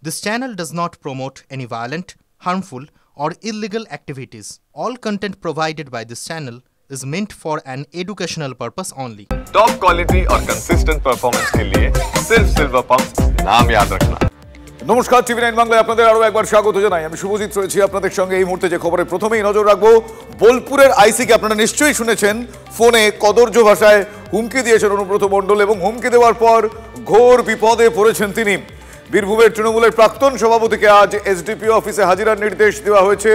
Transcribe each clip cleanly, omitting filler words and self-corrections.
This channel does not promote any violent, harmful, or illegal activities. All content provided by this channel is meant for an educational purpose only. Top quality और consistent performance के लिए सिर्फ silver pump नाम याद रखना। নমস্কার, টিভি9 বাংলায় আপনাদের আরো একবার স্বাগত জানাই। আমি শুভজিৎ রয়েছি আপনাদের সঙ্গে। এই মুহূর্তে যে খবরে প্রথমেই নজর রাখবো, বোলপুরের আইসিকে আপনারা নিশ্চয়ই শুনেছেন, ফোনে কদর্য ভাষায় হুমকি দিয়েছেন অনুব্রত মণ্ডল এবং হুমকি দেওয়ার পর ঘোর বিপদে পড়েছেন তিনি। বীরভূমের তৃণমূলের প্রাক্তন সভাপতিকে আজ এসডিপিও অফিসে হাজিরার নির্দেশ দেওয়া হয়েছে।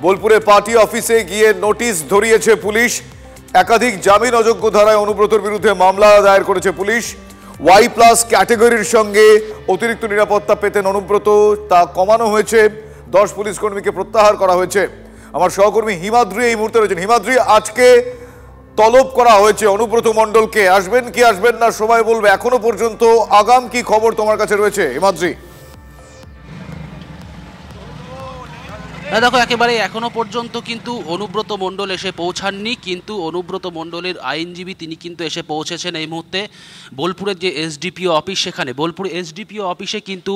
বোলপুরে পার্টি অফিসে গিয়ে নোটিশ ধরিয়েছে পুলিশ। একাধিক জামিন অযোগ্য ধারায় অনুব্রতর বিরুদ্ধে মামলা দায়ের করেছে পুলিশ। Y+ ক্যাটাগরির সঙ্গে অতিরিক্ত নিরাপত্তা পেতেন অনুব্রত, তা কমানো হয়েছে। 10 পুলিশ কর্মীকে প্রত্যাহার করা হয়েছে। আমার সহকর্মী হিমাদ্রি এই মুহূর্তে রয়েছেন। হিমাদ্রি, আজকে তলব করা হয়েছে অনুব্রত মণ্ডলকে, আসবেন কি আসবেন না সময় বলবে। এখনো পর্যন্ত আগাম কি খবর তোমার কাছে রয়েছে হিমাদ্রি? দেখো, একেবারে এখনো পর্যন্ত কিন্তু অনুব্রত মণ্ডল এসে পৌঁছাননি, কিন্তু অনুব্রত মণ্ডলের আইনজীবী তিনি কিন্তু এসে পৌঁছেছেন এই মুহূর্তে বোলপুরের যে এসডিপিও অফিস, সেখানে বোলপুর এসডিপিও অফিসে কিন্তু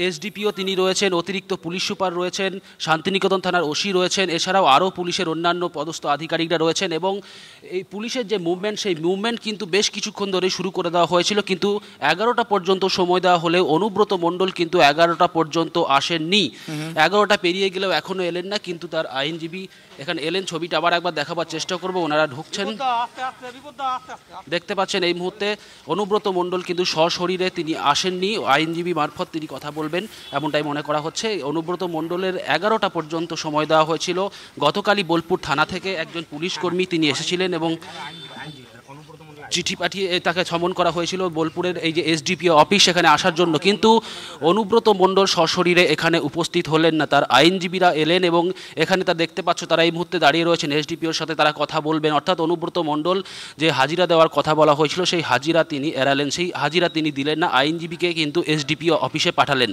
এসডিপিও তিনি রয়েছেন, অতিরিক্ত পুলিশ সুপার রয়েছেন, শান্তিনিকেতন থানার ওসি রয়েছেন, এছাড়াও আরও পুলিশের অন্যান্য পদস্থ আধিকারিকরা রয়েছেন। এবং এই পুলিশের যে মুভমেন্ট, সেই মুভমেন্ট কিন্তু বেশ কিছুক্ষণ ধরে শুরু করে দেওয়া হয়েছিল, কিন্তু 11টা পর্যন্ত সময় দেওয়া হলেও অনুব্রত মণ্ডল কিন্তু 11টা পর্যন্ত আসেননি। 11টা পেরিয়ে গেলেও এখনো এলেন না, কিন্তু তার আইনজীবী এখানে এলেন। ছবিটা আবার একবার দেখাবার চেষ্টা করবো। ওনারা ঢুকছেন, দেখতে পাচ্ছেন এই মুহূর্তে অনুব্রত মণ্ডল কিন্তু সশরীরে তিনি আসেননি, আইনজীবী মারফত তিনি কথা বলবেন এমনটাই মনে করা হচ্ছে। অনুব্রত মণ্ডলের 11টা পর্যন্ত সময় দেওয়া হয়েছিল। গতকালই বোলপুর থানা থেকে একজন পুলিশ কর্মী তিনি এসেছিলেন এবং চিঠি পাঠিয়ে তাকে সমন করা হয়েছিল বোলপুরের এই যে এসডিপিও অফিস, সেখানে আসার জন্য, কিন্তু অনুব্রত মণ্ডল সশরীরে এখানে উপস্থিত হলেন না। তার আইনজীবীরা এলেন এবং এখানে তা দেখতে পাচ্ছ তারা এই মুহূর্তে দাঁড়িয়ে রয়েছেন। এসডিপিওর সাথে তারা কথা বলবেন, অর্থাৎ অনুব্রত মণ্ডল যে হাজিরা দেওয়ার কথা বলা হয়েছিল সেই হাজিরা তিনি এড়ালেন, সেই হাজিরা তিনি দিলেন না, আইনজীবীকে কিন্তু এসডিপিও অফিসে পাঠালেন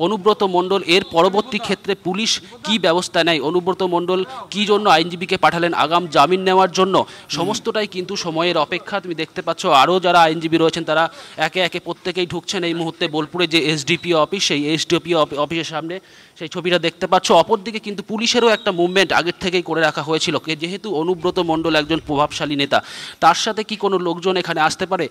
অনুব্রত মণ্ডল। এর পরবর্তী ক্ষেত্রে পুলিশ কি ব্যবস্থা নেয়, অনুব্রত মণ্ডল কি জন্য আইনজীবীকে পাঠালেন আগাম জামিন নেওয়ার জন্য, সমস্তটাই কিন্তু সময়ের অপেক্ষা। তুমি দেখতে পাচ্ছ আরও যারা আইনজীবী রয়েছেন তারা একে একে প্রত্যেকেই ঢুকছেন এই মুহূর্তে বোলপুরে যে এসডিপিও অফিস, সেই এসডিপিও অফিসের সামনে সেই ছবিটা দেখতে পাচ্ছ। অপরদিকে কিন্তু পুলিশেরও একটা মুভমেন্ট আগের থেকেই করে রাখা হয়েছিল, যেহেতু অনুব্রত মণ্ডল একজন প্রভাবশালী নেতা, তার সাথে কি কোনো লোকজন এখানে আসতে পারে,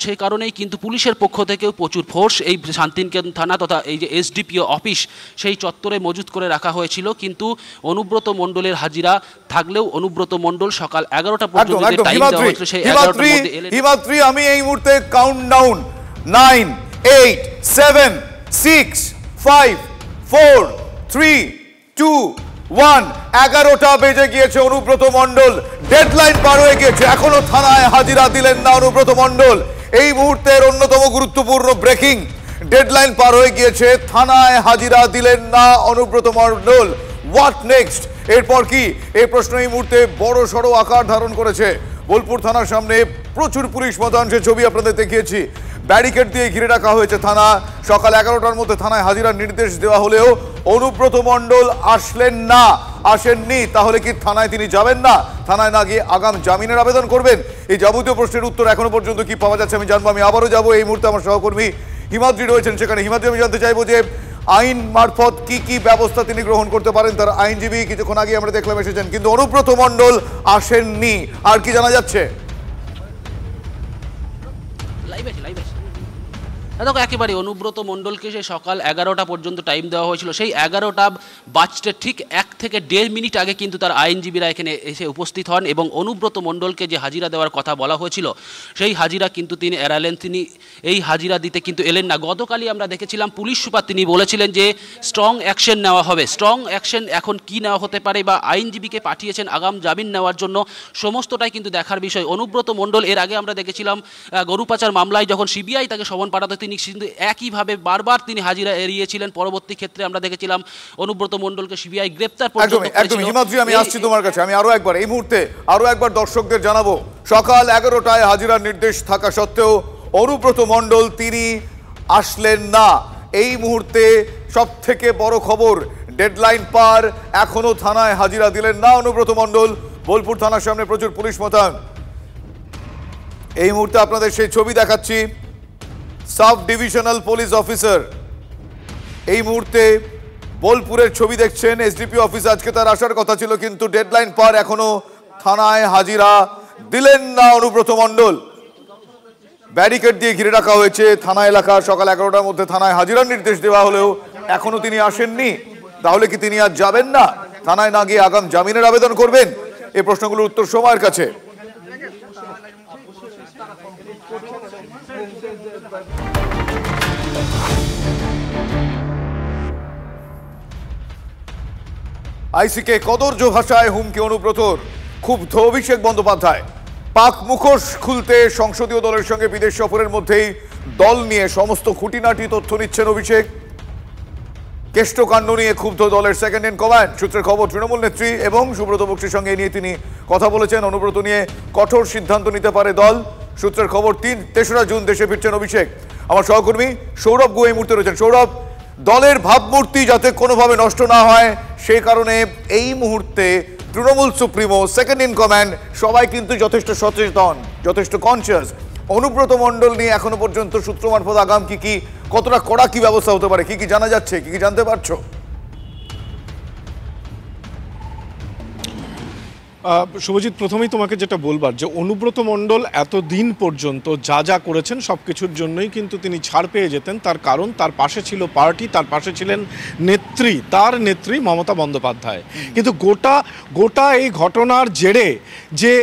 সে কারণেই কিন্তু পুলিশের পক্ষ থেকেও প্রচুর ফোর্স এই শান্তিনিকেতন থানা তথা এই যে এসডিপিও অফিস সেই চত্বরে মজুত করে রাখা হয়েছিল। কিন্তু অনুব্রত মণ্ডলের হাজিরা থাকলেও অনুব্রত মণ্ডল সকাল 11টা পর্যন্ত টাইম দেওয়া হয়েছিল, সেই 11টার মধ্যে এলেন। হিমাদ্রি, আমি এই মুহূর্তে কাউন্টডাউন 9 8 7 6 5 4 3 2 1 11টা বেজে গিয়েছে। অনুব্রত মণ্ডল ডেডলাইন পার হয়ে গিয়েছে, এখনো থানায় হাজিরা দিলেন না অনুব্রত মণ্ডল। এই মুহূর্তের অন্যতম গুরুত্বপূর্ণ ব্রেকিং, ডেডলাইন পার হয়ে গিয়েছে, থানায় হাজিরা দিলেন না অনুব্রত মণ্ডল। What next? এরপর কি? এই প্রশ্ন এই মুহূর্তে বড় সড়ো আকার ধারণ করেছে। বোলপুর থানার সামনে প্রচুর পুলিশ মোতায়েন, ছবি আপনাদের দেখিয়েছি। ব্যারিকেড দিয়ে ঘিরে রাখা হয়েছে থানা। সকাল 11টার মধ্যে থানায় হাজিরার নির্দেশ দেওয়া হলেও অনুব্রত মণ্ডল আসেননি। তাহলে কি থানায় তিনি যাবেন না? থানায় না গিয়ে আগাম জামিনের আবেদন করবেন? এই যাবতীয় প্রশ্নের উত্তর এখনো পর্যন্ত কি পাওয়া যাচ্ছে আমি জানবো। আমি আবারও যাবো, এই মুহূর্তে আমার সহকর্মী হিমাদ্রি রয়েছেন সেখানে। হিমাদ্রি, আমি জানতে চাইবো যে আইন মারফত কি কি ব্যবস্থা তিনি গ্রহণ করতে পারেন। তার আইনজীবী কিছুক্ষণ আগে আমরা দেখলাম এসেছেন, কিন্তু অনুব্রত মণ্ডল আসেননি। আর কি জানা যাচ্ছে? দেখো, একেবারে অনুব্রত মণ্ডলকে সে সকাল 11টা পর্যন্ত টাইম দেওয়া হয়েছিল, সেই 11টা বাজতে ঠিক 1 থেকে 1.5 মিনিট আগে কিন্তু তার আইনজীবীরা এখানে এসে উপস্থিত হন এবং অনুব্রত মণ্ডলকে যে হাজিরা দেওয়ার কথা বলা হয়েছিল সেই হাজিরা কিন্তু তিনি এড়ালেন, তিনি এই হাজিরা দিতে কিন্তু এলেন না। গতকালই আমরা দেখেছিলাম পুলিশ সুপার তিনি বলেছিলেন যে স্ট্রং অ্যাকশন নেওয়া হবে। স্ট্রং অ্যাকশন এখন কি নেওয়া হতে পারে বা আইনজীবীকে পাঠিয়েছেন আগাম জামিন নেওয়ার জন্য, সমস্তটাই কিন্তু দেখার বিষয়। অনুব্রত মণ্ডল এর আগে আমরা দেখেছিলাম গরু পাচার মামলায় যখন সিবিআই তাকে সমন পাঠাতে তিনি কিন্তু একইভাবে বারবার তিনি হাজিরা এড়িয়েছিলেন। পরবর্তী ক্ষেত্রে আমরা দেখেছিলাম অনুব্রত মণ্ডলকে সিবিআই গ্রেপ্তার পর্যন্ত করেছিল। একদম হিমাদ্রি, আমি আসছি তোমার কাছে। আমি এই মুহূর্তে আরো একবার দর্শকদের জানাবো, সকাল 11টায় হাজিরার নির্দেশ থাকা সত্ত্বেও অনুব্রত মণ্ডল তিনি আসলেন না। এই মুহূর্তে সব থেকে বড় খবর, ডেডলাইন পার, এখনো থানায় হাজিরা দিলেন না অনুব্রত মণ্ডল। বোলপুর থানার সামনে প্রচুর পুলিশ মোতায়েন। এই মুহূর্তে আপনাদের সেই ছবি দেখাচ্ছি। সাব ডিভিশনাল পুলিশ অফিসার এই মুহূর্তে বোলপুরের ছবি দেখছেন। এসডিপি অফিস আজকে তার আসার কথা ছিল, কিন্তু ডেডলাইন পার এখনো থানায় হাজিরা দিলেন না অনুব্রত মণ্ডল। ব্যারিকেড দিয়ে ঘিরে রাখা হয়েছে থানা এলাকা। সকাল 11টার মধ্যে থানায় হাজিরার নির্দেশ দেওয়া হলেও এখনো তিনি আসেননি। তাহলে কি তিনি আজ যাবেন না, থানায় না গিয়ে আগাম জামিনের আবেদন করবেন? এই প্রশ্নগুলোর উত্তর সময়ের কাছে। আইসিকে কদর্য ভাষায় হুমকি অনুব্রতর, ক্ষুব্ধ অভিষেক বন্দ্যোপাধ্যায়। পাক মুখোশ খুলতে সংসদীয় দলের সঙ্গে বিদেশ সফরের মধ্যেই দল নিয়ে সমস্ত খুঁটিনাটি তথ্য নিচ্ছেন অভিষেক। কেষ্টকাণ্ড নিয়ে ক্ষুব্ধ দলের সেকেন্ড ইন কমান্ড। সূত্রের খবর, তৃণমূল নেত্রী এবং সুব্রত বক্সির সঙ্গে নিয়ে তিনি কথা বলেছেন। অনুব্রত নিয়ে কঠোর সিদ্ধান্ত নিতে পারে দল। সূত্রের খবর, 3রা জুন দেশে ফিরছেন অভিষেক। আমার সহকর্মী সৌরভ গু এই মুহূর্তে রয়েছেন। সৌরভ, দলের ভাবমূর্তি যাতে কোনোভাবে নষ্ট না হয় সেই কারণে এই মুহূর্তে Trinamool supremo, second in command সবাই কিন্তু যথেষ্ট সচেতন, যথেষ্ট কনসিয়াস। অনুব্রত মণ্ডল নিয়ে এখনো পর্যন্ত সূত্র মারফত আগাম কি কতটা কড়া কি ব্যবস্থা হতে পারে, কি জানা যাচ্ছে, কি জানতে পারছো? শুভজিৎ, প্রথমেই তোমাকে যেটা বলবার, যে অনুব্রত মণ্ডল এতদিন পর্যন্ত যা যা করেছেন সব কিছুর জন্যই কিন্তু তিনি ছাড় পেয়ে যেতেন। তার কারণ তার পাশে ছিল পার্টি, তার পাশে ছিলেন নেত্রী, তার নেত্রী মমতা বন্দ্যোপাধ্যায়। কিন্তু গোটা এই ঘটনার জেরে যে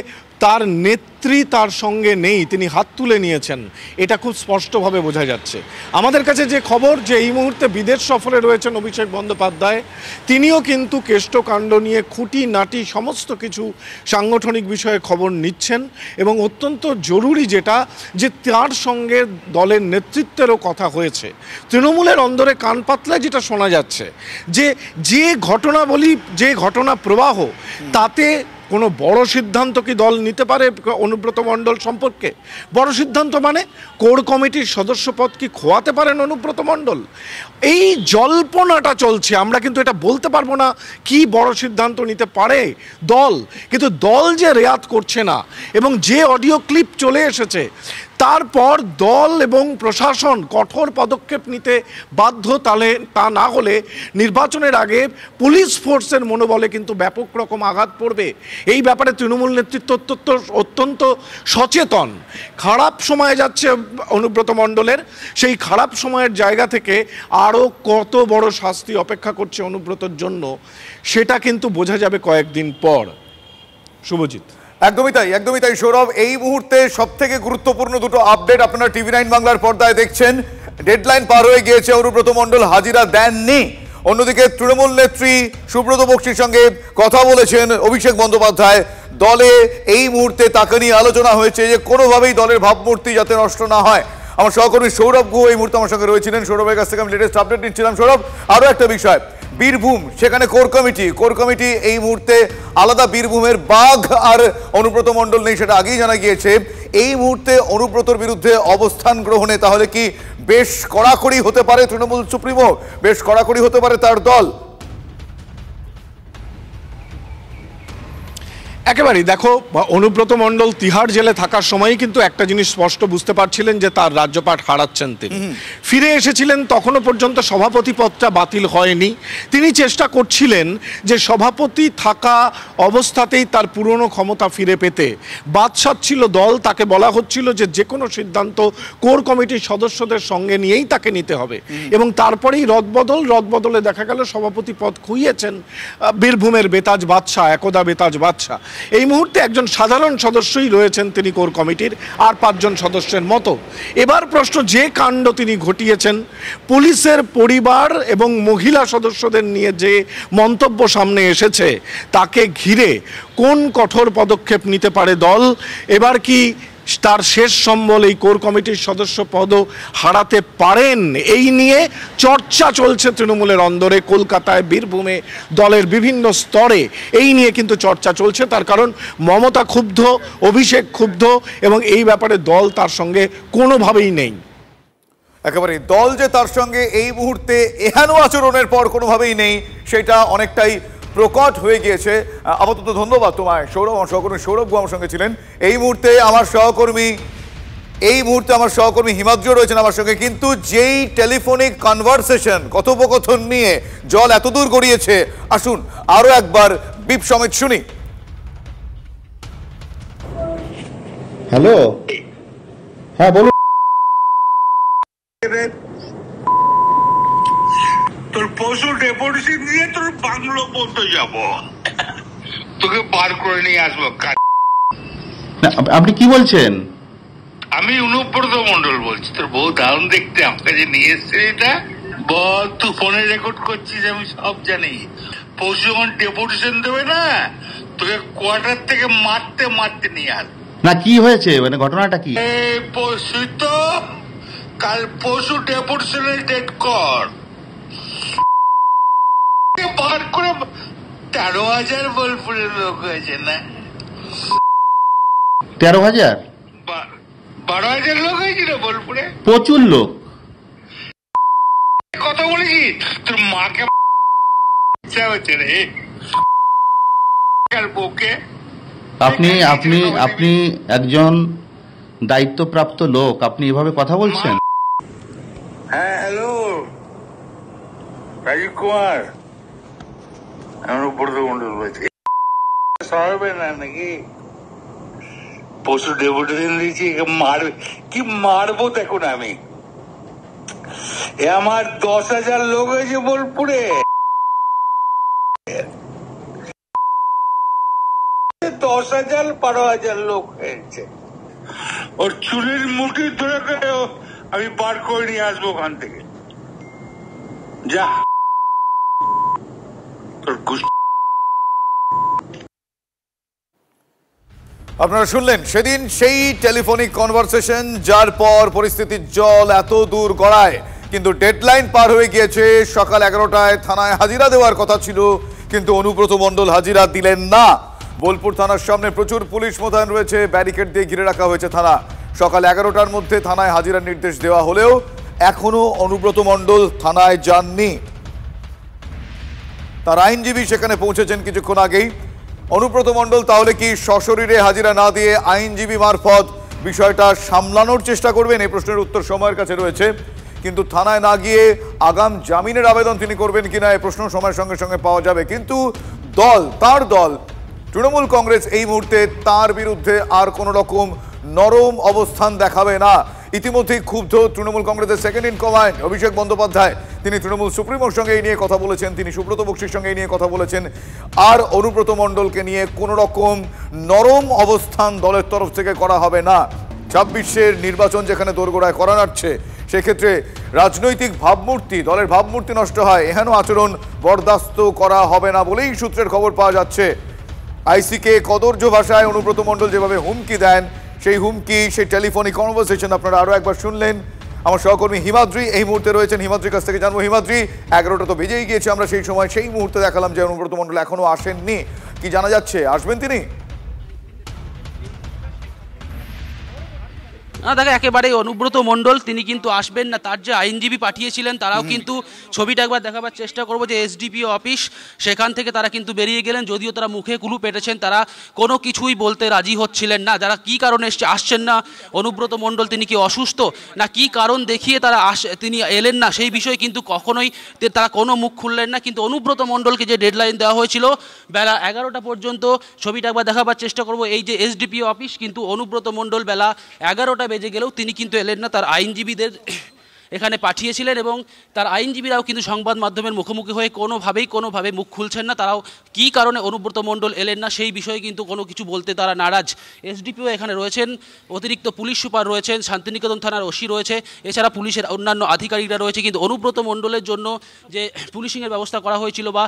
তার নেত্রী তার সঙ্গে নেই, তিনি হাত তুলে নিয়েছেন, এটা খুব স্পষ্টভাবে বোঝা যাচ্ছে। আমাদের কাছে যে খবর, যে এই মুহূর্তে বিদেশ সফরে রয়েছেন অভিষেক বন্দ্যোপাধ্যায়, তিনিও কিন্তু কেষ্টকাণ্ড নিয়ে খুঁটিনাটি সমস্ত কিছু সাংগঠনিক বিষয়ে খবর নিচ্ছেন। এবং অত্যন্ত জরুরি যেটা, যে তার সঙ্গে দলের নেতৃত্বেরও কথা হয়েছে। তৃণমূলের অন্দরে কান পাতলায় যেটা শোনা যাচ্ছে, যে ঘটনাবলী, যে ঘটনা প্রবাহ, তাতে কোনো বড় সিদ্ধান্ত কি দল নিতে পারে অনুব্রত মণ্ডল সম্পর্কে? বড় সিদ্ধান্ত মানে কোর কমিটির সদস্যপদ কি খোয়াতে পারেন অনুব্রত মণ্ডল? এই জল্পনাটা চলছে। আমরা কিন্তু এটা বলতে পারবো না কি বড় সিদ্ধান্ত নিতে পারে দল, কিন্তু দল যে রেয়াত করছে না এবং যে অডিও ক্লিপ চলে এসেছে, তারপর দল এবং প্রশাসন কঠোর পদক্ষেপ নিতে বাধ্য। তাহলে তা না হলে নির্বাচনের আগে পুলিশ ফোর্সের মনোবলে কিন্তু ব্যাপক রকম আঘাত পড়বে। এই ব্যাপারে তৃণমূল নেতৃত্ব অত্যন্ত সচেতন। খারাপ সময় যাচ্ছে অনুব্রত মণ্ডলের, সেই খারাপ সময়ের জায়গা থেকে আরও কত বড় শাস্তি অপেক্ষা করছে অনুব্রতর জন্য, সেটা কিন্তু বোঝা যাবে কয়েকদিন পর। শুভজিৎ, একদমই তাই সৌরভ। এই মুহূর্তে সব থেকে গুরুত্বপূর্ণ দুটো আপডেট আপনারা TV9 বাংলার পর্দায় দেখছেন। ডেডলাইন পার হয়ে গিয়েছে, অনুব্রত মণ্ডল হাজিরা দেননি। অন্যদিকে তৃণমূল নেত্রী সুব্রত বক্সির সঙ্গে কথা বলেছেন অভিষেক বন্দ্যোপাধ্যায়। দলে এই মুহূর্তে তাকে নিয়ে আলোচনা হয়েছে যে কোনোভাবেই দলের ভাবমূর্তি যাতে নষ্ট না হয়। আমার সহকর্মী সৌরভ গু এই মুহূর্তে আমার সঙ্গে রয়েছিলেন। সৌরভের কাছ থেকে আমি লেটেস্ট আপডেট নিচ্ছিলাম। সৌরভ, আরও একটা বিষয়, বীরভূম, সেখানে কোর কমিটি এই মুহূর্তে আলাদা। বীরভূমের বাঘ আর অনুব্রত মণ্ডল নেই, সেটা আগেই জানা গিয়েছে। এই মুহূর্তে অনুব্রতর বিরুদ্ধে অবস্থান গ্রহণে তাহলে কি বেশ কড়াকড়ি হতে পারে তৃণমূল সুপ্রিমো, বেশ কড়াকড়ি হতে পারে তার দল? একেবারেই দেখো, অনুব্রত মণ্ডল তিহাড় জেলে থাকার সময়ই কিন্তু একটা জিনিস স্পষ্ট বুঝতে পারছিলেন যে তার রাজ্যপাঠ হারাচ্ছেন তিনি। ফিরে এসেছিলেন, তখনও পর্যন্ত সভাপতি পদটা বাতিল হয়নি। তিনি চেষ্টা করছিলেন যে সভাপতি থাকা অবস্থাতেই তার পুরনো ক্ষমতা ফিরে পেতে। বাদশাহ ছিল দল, তাকে বলা হচ্ছিল যে কোনো সিদ্ধান্ত কোর কমিটির সদস্যদের সঙ্গে নিয়েই তাকে নিতে হবে। এবং তারপরেই রদবদলে দেখা গেল সভাপতি পদ খুইয়েছেন বীরভূমের বেতাজ বাদশাহ, একদা বেতাজ বাদশাহ। এই মুহূর্তে একজন সাধারণ সদস্যই রয়েছেন তিনি কোর কমিটির, আর 5 জন সদস্যের মতো। এবার প্রশ্ন, যে কাণ্ড তিনি ঘটিয়েছেন, পুলিশের পরিবার এবং মহিলা সদস্যদের নিয়ে যে মন্তব্য সামনে এসেছে, তাকে ঘিরে কোন কঠোর পদক্ষেপ নিতে পারে দল? এবার কি তার শেষ সম্বল এই কোর কমিটির সদস্য পদও হারাতে পারেন? এই নিয়ে চর্চা চলছে তৃণমূলের অন্দরে, কলকাতায়, বীরভূমে, দলের বিভিন্ন স্তরে এই নিয়ে কিন্তু চর্চা চলছে। তার কারণ মমতা ক্ষুব্ধ, অভিষেক ক্ষুব্ধ, এবং এই ব্যাপারে দল তার সঙ্গে কোনোভাবেই নেই। একেবারে দল যে তার সঙ্গে এই মুহূর্তে এহেন আচরণের পর কোনোভাবেই নেই, সেটা অনেকটাই প্রকট হয়ে গিয়েছে। আপাতত ধন্যবাদ তোমায় সৌরভ। আমার সহকর্মী সৌরভ গু আমার সঙ্গে ছিলেন। এই মুহূর্তে আমার সহকর্মী এই মুহূর্তে আমার সহকর্মী হিমাদ্রিও রয়েছেন আমার সঙ্গে, কিন্তু যেই টেলিফোনিক কনভারসেশন কথোপকথন নিয়ে জল এতদূর গড়িয়েছে, আসুন আরো একবার বিপ সমেত শুনি। হ্যালো, হ্যাঁ বলুন। তোর পশু ডেপুটেশন দিয়ে তোর বাংলো পর্যন্ত যাব, তোকে বার করে নিয়ে আসবো। আপনি কি বলছেন? আমি অনুব্রত মন্ডল বলছি, তোর বউ দারুণ দেখতে, আমাকে যে নিয়ে এসছে এটা বল। তুই ফোনে রেকর্ড করছিস, আমি সব জানি। পশু যখন ডেপুটেশন দেবে না, তোকে কোয়ার্টার থেকে মারতে মারতে নিয়ে আস। না কি হয়েছে, মানে ঘটনাটা কি? এই পশু তো কাল পশু ডেপুটেশনের ডেট কর, বার করে 13,000 বোলপুরের লোক হয়েছে না? 13,000? 12,000 লোক হয়েছিল বোলপুরে, প্রচুর লোক। কথা বলেছি তোর মাকে ইচ্ছা হচ্ছে রে বউকে। আপনি আপনি আপনি একজন দায়িত্বপ্রাপ্ত লোক, আপনি এভাবে কথা বলছেন? হ্যাঁ হ্যালো, রাজীব কুমার, আমার উপরত মন্ডল বলছি। সরাবে না নাকি? পশু ডেপুটেশন দিয়েছি, মারবে কি মারবো দেখুন। আমি আমার 10,000 লোক হয়েছে বোলপুরে, 10,000 12,000 লোক হয়েছে। ওর চুলের মুঠি ধরে করে আমি বার করে নিয়ে আসবো ওখান থেকে। যা তোর আপনারা শুনলেন সেদিন সেই টেলিফোনিক কনভারসেশন, যার পর পরিস্থিতির জল এত দূর গড়ায়, কিন্তু ডেডলাইন পার হয়ে গিয়েছে। সকাল 11টায় থানায় হাজিরা দেওয়ার কথা ছিল, কিন্তু অনুব্রত মণ্ডল হাজিরা দিলেন না। বোলপুর থানার সামনে প্রচুর পুলিশ মোতায়েন রয়েছে, ব্যারিকেড দিয়ে ঘিরে রাখা হয়েছে থানা। সকাল 11টার মধ্যে থানায় হাজিরার নির্দেশ দেওয়া হলেও এখনো অনুব্রত মণ্ডল থানায় যাননি। তার আইনজীবী সেখানে পৌঁছেছেন কিছুক্ষণ আগেই। অনুব্রত মণ্ডল তাহলে কি সশরীরে হাজিরা না দিয়ে আইনজীবী মারফত বিষয়টা সামলানোর চেষ্টা করবেন? এই প্রশ্নের উত্তর সময়ের কাছে রয়েছে, কিন্তু থানায় না গিয়ে আগাম জামিনের আবেদন তিনি করবেন কিনা এই প্রশ্ন সময়ের সঙ্গে সঙ্গে পাওয়া যাবে। কিন্তু তার দল তৃণমূল কংগ্রেস এই মুহূর্তে তার বিরুদ্ধে আর কোনো রকম নরম অবস্থান দেখাবে না। ইতিমধ্যেই ক্ষুব্ধ তৃণমূল কংগ্রেসের second in command Abhishek Bandyopadhyay. তিনি তৃণমূল সুপ্রিমোর সঙ্গে এই নিয়ে কথা বলেছেন, তিনি সুব্রত বক্সির সঙ্গে এই নিয়ে কথা বলেছেন। আর অনুব্রত মণ্ডলকে নিয়ে কোনো রকম নরম অবস্থান দলের তরফ থেকে করা হবে না। 26-এর নির্বাচন যেখানে দোরগোড়ায় করা নাড়ছে, সেক্ষেত্রে রাজনৈতিক ভাবমূর্তি, দলের ভাবমূর্তি নষ্ট হয়, এহেন আচরণ বরদাস্ত করা হবে না বলেই সূত্রের খবর পাওয়া যাচ্ছে। আইসিকে কদর্য ভাষায় অনুব্রত মণ্ডল যেভাবে হুমকি দেন, সেই হুমকি, সেই টেলিফোনিক কনভারসেশন আপনারা আরো একবার শুনলেন। আমার সহকর্মী হিমাদ্রি এই মুহূর্তে রয়েছেন, হিমাদ্রির কাছ থেকে জানবো। হিমাদ্রি, 11টা তো বেজেই গিয়েছে, আমরা সেই সময় সেই মুহূর্তে দেখালাম যে অনুব্রত মণ্ডল এখনো আসেননি। কি জানা যাচ্ছে, আসবেন তিনি? না দেখো, একেবারেই অনুব্রত মণ্ডল তিনি কিন্তু আসবেন না। তার যে আইনজীবী পাঠিয়েছিলেন তারাও কিন্তু, ছবিটা একবার দেখাবার চেষ্টা করবো, যে এসডিপিও অফিস সেখান থেকে তারা কিন্তু বেরিয়ে গেলেন। যদিও তারা মুখে কুলু পেটেছেন, তারা কোনো কিছুই বলতে রাজি হচ্ছিলেন না। যারা কি কারণে আসছেন না অনুব্রত মণ্ডল, তিনি কি অসুস্থ না কি কারণ দেখিয়ে তারা তিনি এলেন না, সেই বিষয়ে কিন্তু কখনোই তারা কোনো মুখ খুললেন না। কিন্তু অনুব্রত মণ্ডলকে যে ডেডলাইন দেওয়া হয়েছিল বেলা 11টা পর্যন্ত, ছবিটা একবার দেখাবার চেষ্টা করবো। এই যে এসডিপিও অফিস, কিন্তু অনুব্রত মণ্ডল বেলা 11টা বেজে গেলেও তিনি কিন্তু এলেন না। তার আইনজীবীদের এখানে পাঠিয়েছিলেন এবং তার আইনজীবীরাও কিন্তু সংবাদ মাধ্যমের মুখোমুখি হয়ে কোনোভাবে মুখ খুলছেন না। তারাও কী কারণে অনুব্রত মণ্ডল এলেন না সেই বিষয়ে কিন্তু কোনো কিছু বলতে তারা নারাজ। এসডিপিও এখানে রয়েছেন, অতিরিক্ত পুলিশ সুপার রয়েছেন, শান্তিনিকেতন থানার ওসি রয়েছে, এছাড়া পুলিশের অন্যান্য আধিকারিকরা রয়েছে। কিন্তু অনুব্রত মণ্ডলের জন্য যে পুলিশিংয়ের ব্যবস্থা করা হয়েছিল বা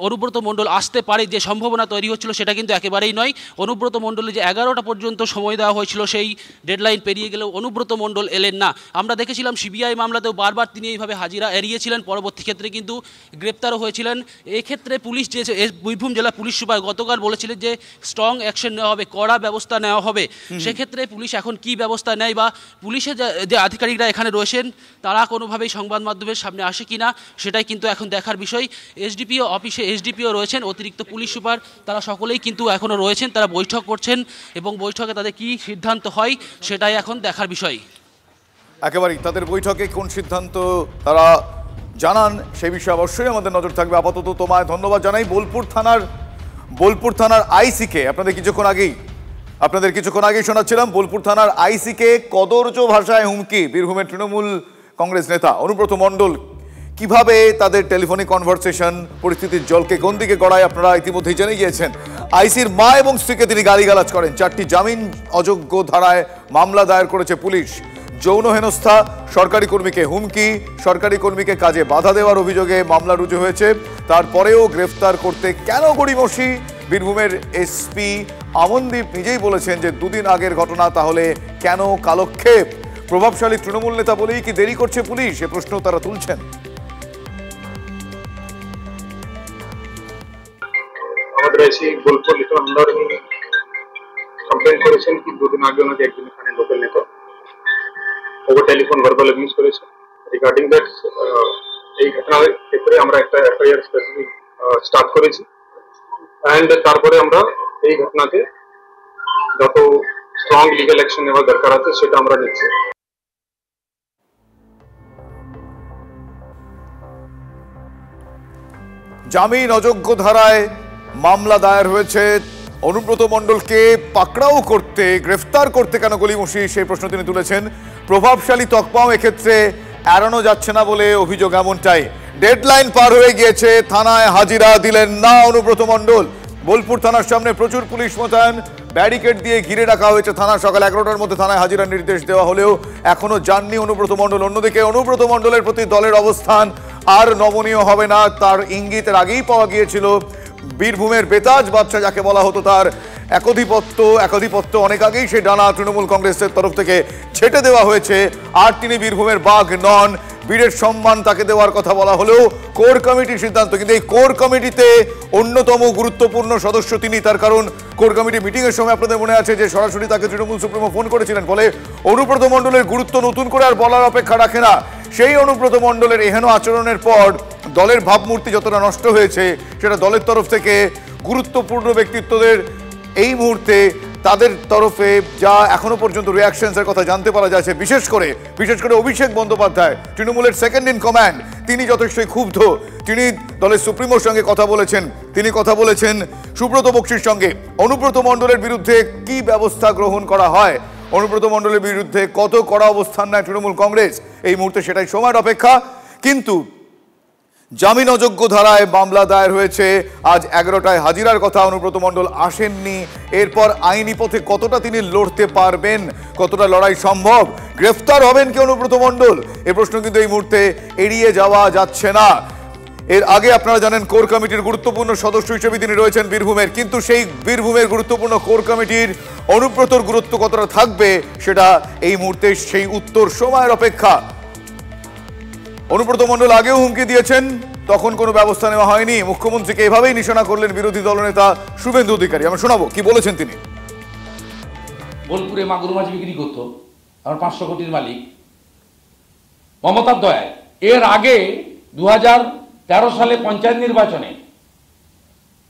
অনুব্রত মণ্ডল আসতে পারে যে সম্ভাবনা তৈরি হচ্ছিল, সেটা কিন্তু একেবারেই নয়। অনুব্রত মণ্ডলের যে 11টা পর্যন্ত সময় দেওয়া হয়েছিল, সেই ডেডলাইন পেরিয়ে গেলেও অনুব্রত মণ্ডল এলেন না। আমরা দেখেছিলাম সিবিআই মামলাতেও বারবার তিনি এইভাবে হাজিরা এড়িয়েছিলেন, পরবর্তী ক্ষেত্রে কিন্তু গ্রেপ্তারও হয়েছিলেন। এক্ষেত্রে পুলিশ যে বীরভূম জেলা পুলিশ সুপার গতকাল বলেছিলেন যে স্ট্রং অ্যাকশন নেওয়া হবে, কড়া ব্যবস্থা নেওয়া হবে। সেক্ষেত্রে পুলিশ এখন কি ব্যবস্থা নেয় বা পুলিশের যে আধিকারিকরা এখানে রয়েছেন তারা কোনোভাবেই সংবাদ মাধ্যমের সামনে আসে কিনা সেটাই কিন্তু এখন দেখার বিষয়। এসডিপিও অফিসে এসডিপিও রয়েছেন, অতিরিক্ত পুলিশ সুপার, তারা সকলেই কিন্তু এখনও রয়েছেন, তারা বৈঠক করছেন এবং বৈঠকে তাদের কি সিদ্ধান্ত হয় সেটাই এখন দেখার বিষয়। একেবারেই তাদের বৈঠকে কোন সিদ্ধান্ত তারা জানান সেই বিষয়ে অবশ্যই আমাদের নজর থাকবে। আপাতত তোমায় ধন্যবাদ জানাই। বোলপুর থানার আইসিকে আপনাদের কিছুক্ষণ আগেই শোনাচ্ছিলাম। বোলপুর থানার আইসিকে কদর্য ভাষায় হুমকি বীরভূমের তৃণমূল কংগ্রেস নেতা অনুব্রত মণ্ডল। কিভাবে তাদের টেলিফোনিক কনভারসেশন পরিস্থিতির জলকে কোন দিকে গড়ায় আপনারা ইতিমধ্যেই জেনে গিয়েছেন। আইসির মা এবং স্ত্রীকে তিনি গালিগালাজ করেন। 4টি জামিন অযোগ্য ধারায় মামলা দায়ের করেছে পুলিশ। যৌন হেনস্থা, সরকারি কর্মীকে হুমকি, সরকারি কর্মীকে কাজে বাধা দেওয়ার অভিযোগে মামলা রুজু হয়েছে। তারপরেও গ্রেফতার করতে কেন গড়িমসি? বীরভূমের এসপি আমনদীপ নিজেই বলেছেন যে দুদিন আগের ঘটনা, তাহলে কেন কালক্ষেপ? প্রভাবশালী তৃণমূল নেতা বলেই কি দেরি করছে পুলিশ? এ প্রশ্ন তারা তুলছেন। আমাদের এসে বোলপুর লিটন আন্ডার কমপ্লেন করেছেন কি দুদিন আগে ওনাকে একজন এখানে লোকাল নেতা ওভার টেলিফোন ভার্বাল অ্যাবিউজ করেছে। রিগার্ডিং দ্যাট এই ঘটনার ক্ষেত্রে আমরা একটা এফআইআর স্পেসিফিক স্টার্ট করেছি অ্যান্ড তারপরে আমরা এই ঘটনাকে যত স্ট্রং লিগ্যাল অ্যাকশন নেওয়া দরকার আছে সেটা আমরা নিচ্ছি। জামিন অযোগ্য ধারায় মামলা দায়ের হয়েছে। অনুব্রত মণ্ডলকে পাকড়াও করতে, গ্রেফতার করতে কেন গলিমসি সেই প্রশ্ন তিনি তুলেছেন। প্রভাবশালী তকমাও এক্ষেত্রে এড়ানো যাচ্ছে না বলে অভিযোগ এমনটাই। ডেডলাইন পার হয়ে গিয়েছে, থানায় হাজিরা দিলেন না অনুব্রত মণ্ডল। বোলপুর থানার সামনে প্রচুর পুলিশ মোতায়েন, ব্যারিকেড দিয়ে ঘিরে রাখা হয়েছে থানা। সকাল 11টার মধ্যে থানায় হাজিরার নির্দেশ দেওয়া হলেও এখনো যাননি অনুব্রত মণ্ডল। অন্যদিকে অনুব্রত মণ্ডলের প্রতি দলের অবস্থান আর নমনীয় হবে না তার ইঙ্গিতের আগেই পাওয়া গিয়েছিল। বীরভূমের বেতাজ বাদশা যাকে বলা হতো, তার একাধিপত্য অনেক আগেই সে ডানা তৃণমূল কংগ্রেসের তরফ থেকে ছেটে দেওয়া হয়েছে। আর তিনি বীরভূমের বাঘ নন, বীরের সম্মান তাকে দেওয়ার কথা বলা হলেও কোর কমিটির সিদ্ধান্ত। কিন্তু এই কোর কমিটিতে অন্যতম গুরুত্বপূর্ণ সদস্য তিনি। তার কারণ কোর কমিটি মিটিংয়ের সময় আপনাদের মনে আছে যে সরাসরি তাকে তৃণমূল সুপ্রিমো ফোন করেছিলেন। ফলে অনুব্রত মণ্ডলের গুরুত্ব নতুন করে আর বলার অপেক্ষা রাখে না। সেই অনুব্রত মণ্ডলের এহেন আচরণের পর দলের ভাবমূর্তি যতটা নষ্ট হয়েছে, সেটা দলের তরফ থেকে গুরুত্বপূর্ণ ব্যক্তিত্বদের এই মুহূর্তে তাদের তরফে যা এখনো পর্যন্ত রিয়াকশনসের কথা জানতে পারা যাচ্ছে, বিশেষ করে অভিষেক বন্দ্যোপাধ্যায়, তৃণমূলের সেকেন্ড ইন কমান্ড, তিনি যথেষ্টই ক্ষুব্ধ। তিনি দলের সুপ্রিমোর সঙ্গে কথা বলেছেন, তিনি কথা বলেছেন সুব্রত বক্সির সঙ্গে। অনুব্রত মণ্ডলের বিরুদ্ধে কি ব্যবস্থা গ্রহণ করা হয়, অনুব্রত মণ্ডলের বিরুদ্ধে কত কড়া অবস্থান নেয় তৃণমূল কংগ্রেস, এই মুহূর্তে সেটাই সময়ের অপেক্ষা। কিন্তু জামিন অযোগ্য ধারায় মামলা দায়ের হয়েছে। আজ 11টায় হাজিরার কথা, অনুব্রত মণ্ডল আসেননি। এরপর আইনি পথে কতটা তিনি লড়তে পারবেন, কতটা লড়াই সম্ভব, গ্রেফতার হবেন কি অনুব্রত মণ্ডল, এ প্রশ্ন কিন্তু এই মুহূর্তে এড়িয়ে যাওয়া যাচ্ছে না। এর আগে আপনারা জানেন কোর কমিটির গুরুত্বপূর্ণ সদস্য হিসেবে তিনি রয়েছেন বীরভূমের। কিন্তু সেই বীরভূমের গুরুত্বপূর্ণ কোর কমিটির অনুব্রতর গুরুত্ব কতটা থাকবে সেটা এই মুহূর্তে সেই উত্তর সময়ের অপেক্ষা। অনুব্রত মণ্ডল আগেও হুমকি দিয়েছেন, তখন কোনো ব্যবস্থা নেওয়া হয়নি। মুখ্যমন্ত্রীকে এভাবেই নিশানা করলেন বিরোধী দলনেতা শুভেন্দু অধিকারী। আমরা শোনাবো কি বলেছেন তিনি। বোলপুরে মাগুর মাছ বিক্রি করতো আমার 500 কোটির মালিক মমতার দয়ায়। এর আগে 2013 সালে পঞ্চায়েত নির্বাচনে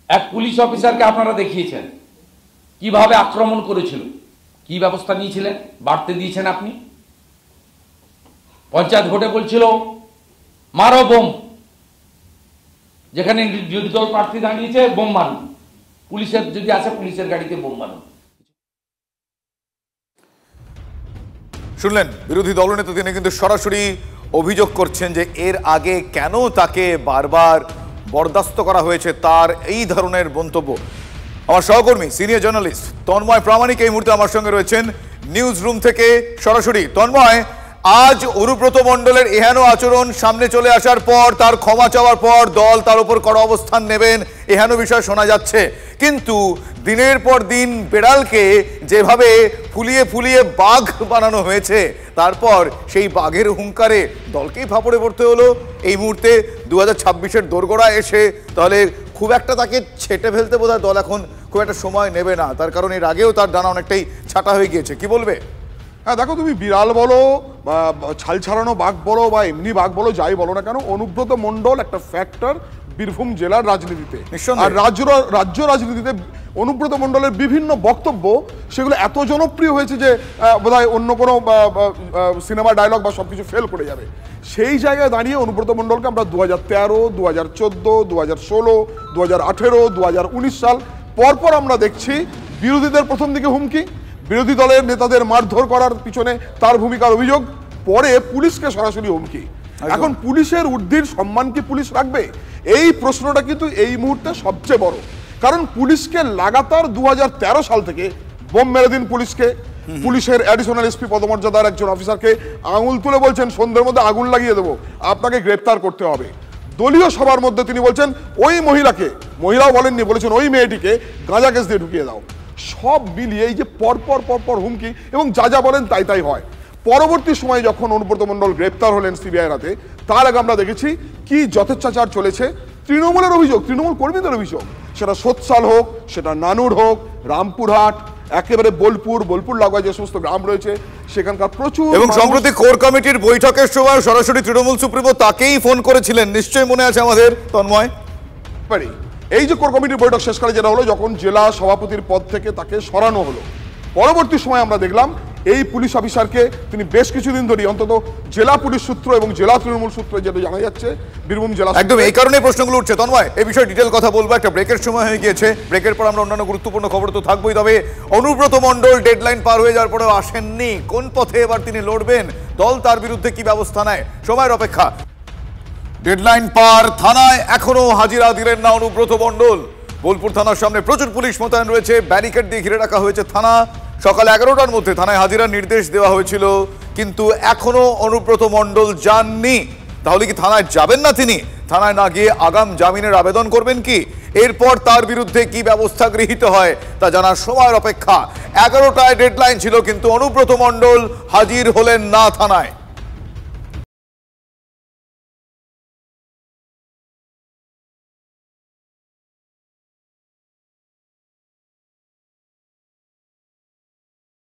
এক পুলিশ অফিসারকে আপনারা দেখিয়েছেন কিভাবে আক্রমণ করেছিল, কি ব্যবস্থা নিয়েছিলেন, বাড়তে দিয়েছেন আপনি। পঞ্চায়েত ভোটে বলছিল মারো বোম, যেখানে বিরোধী দল প্রার্থী দাঁড়িয়েছে বোম মারুন, পুলিশের যদি আসে পুলিশের গাড়িতে বোম মারুন। শুনলেন বিরোধী দলনেতা, তিনি কিন্তু সরাসরি অভিযোগ করছেন যে এর আগে কেন তাকে বারবার বরদাস্ত করা হয়েছে তার এই ধরনের মন্তব্য। আমার সহকর্মী সিনিয়র জার্নালিস্ট তন্ময় প্রামাণিক এই মুহূর্তে আমার সঙ্গে রয়েছেন নিউজ রুম থেকে সরাসরি। তন্ময়, আজ অনুব্রত মণ্ডলের এহেন আচরণ সামনে চলে আসার পর, তার ক্ষমা চাওয়ার পর দল তার উপর কড়া অবস্থান নেবেন এহেন বিষয় শোনা যাচ্ছে, কিন্তু দিনের পর দিন বেড়ালকে যেভাবে ফুলিয়ে ফুলিয়ে বাঘ বানানো হয়েছে, তারপর সেই বাঘের হুঙ্কারে দলকেই ফাপড়ে পড়তে হলো এই মুহূর্তে 2026-এর দোরগোড়া এসে। তাহলে খুব একটা তাকে ছেটে ফেলতে বোধহয় দল এখন খুব একটা সময় নেবে না, তার কারণ এর আগেও তার ডানা অনেকটাই ছাটা হয়ে গিয়েছে। কি বলবে? হ্যাঁ দেখো, তুমি বিড়াল বলো বা ছাল ছাড়ানো বাঘ বলো বা এমনি বাঘ বলো, যাই বলো না কেন, অনুব্রত মণ্ডল একটা ফ্যাক্টর বীরভূম জেলার রাজনীতিতে। আর রাজ্য রাজনীতিতে অনুব্রত মণ্ডলের বিভিন্ন বক্তব্য সেগুলো এত জনপ্রিয় হয়েছে যে বোধহয় অন্য কোনো সিনেমা ডায়লগ বা সবকিছু ফেল করে যাবে। সেই জায়গায় দাঁড়িয়ে অনুব্রত মণ্ডলকে আমরা 2013, 2014, 2016, 2018, 2019 সাল পরপর আমরা দেখছি বিরোধীদের প্রথম দিকে হুমকি, বিরোধী দলের নেতাদের মারধর করার পিছনে তার ভূমিকার অভিযোগ, পরে পুলিশকে সরাসরি হুমকি। এখন পুলিশের ঊর্ধ্বের সম্মান কি পুলিশ রাখবে? এই প্রশ্নটা কিন্তু এই মুহূর্তে সবচেয়ে বড়, কারণ পুলিশকে লাগাতার 2013 সাল থেকে বোম মেরে দিন পুলিশকে। পুলিশের অ্যাডিশনাল এসপি পদমর্যাদার একজন অফিসারকে আঙুল তুলে বলছেন সন্ধ্যের মধ্যে আগুন লাগিয়ে দেবো, আপনাকে গ্রেপ্তার করতে হবে। দলীয় সভার মধ্যে তিনি বলছেন ওই মহিলাকে, মহিলাও বলেননি, বলেছেন ওই মেয়েটিকে গাঁজা কেস দিয়ে ঢুকিয়ে দাও। সব মিলিয়ে এই যে পরপর হুমকি এবং যা যা বলেন তাই হয়। পরবর্তী সময়ে যখন অনুব্রত মণ্ডল গ্রেপ্তার হলেন সিবিআই রাতে, তার আগে আমরা দেখেছি কি যথেচ্ছাচার চলেছে। তৃণমূলের অভিযোগ, তৃণমূল কর্মীদের অভিযোগ, সেটা সোৎসাল হোক, সেটা নানুর হোক, রামপুরহাট, একেবারে বোলপুর লাগোয়া যে সমস্ত গ্রাম রয়েছে সেখানকার প্রচুর। এবং সম্প্রতি কোর কমিটির বৈঠকের সময় সরাসরি তৃণমূল সুপ্রিমো তাকেই ফোন করেছিলেন, নিশ্চয়ই মনে আছে আমাদের তন্ময়। এই যে কোর কমিটির বৈঠক শেষকালে যেটা হলো, যখন জেলা সভাপতির পদ থেকে তাকে সরানো হলো, পরবর্তী সময় আমরা দেখলাম এই পুলিশ অফিসারকে তিনি বেশ কিছুদিন ধরে অন্তত জেলা পুলিশ সূত্র এবং জেলা তৃণমূল সূত্রে যেটা জানা যাচ্ছে বীরভূম জেলা, একদম এই কারণে প্রশ্নগুলো উঠছে। তন্ময়, এই বিষয়ে ডিটেল কথা বলবো, একটা ব্রেকের সময় হয়ে গিয়েছে। ব্রেকের পর আমরা অন্যান্য গুরুত্বপূর্ণ খবর তো থাকবোই, তবে অনুব্রত মণ্ডল ডেডলাইন পার হয়ে যাওয়ার পরেও আসেননি। কোন পথে এবার তিনি লড়বেন, দল তার বিরুদ্ধে কি ব্যবস্থা নেয়, সময়ের অপেক্ষা। ডেডলাইন পার, থানায় এখনো হাজিরা দিলেন না অনুব্রত মণ্ডল। বোলপুর থানার সামনে প্রচুর পুলিশ মোতায়েন রয়েছে, ব্যারিকেড দিয়ে ঘিরে রাখা হয়েছে থানা। সকাল 11টার মধ্যে থানায় হাজিরার নির্দেশ দেওয়া হয়েছিল, কিন্তু এখনো অনুব্রত মণ্ডল যাননি। তাহলে কি থানায় যাবেন না তিনি? থানায় না গিয়ে আগাম জামিনের আবেদন করবেন কি? এরপর তার বিরুদ্ধে কি ব্যবস্থা গৃহীত হয় তা জানার সময়ের অপেক্ষা। 11টায় ডেডলাইন ছিল, কিন্তু অনুব্রত মণ্ডল হাজির হলেন না থানায়।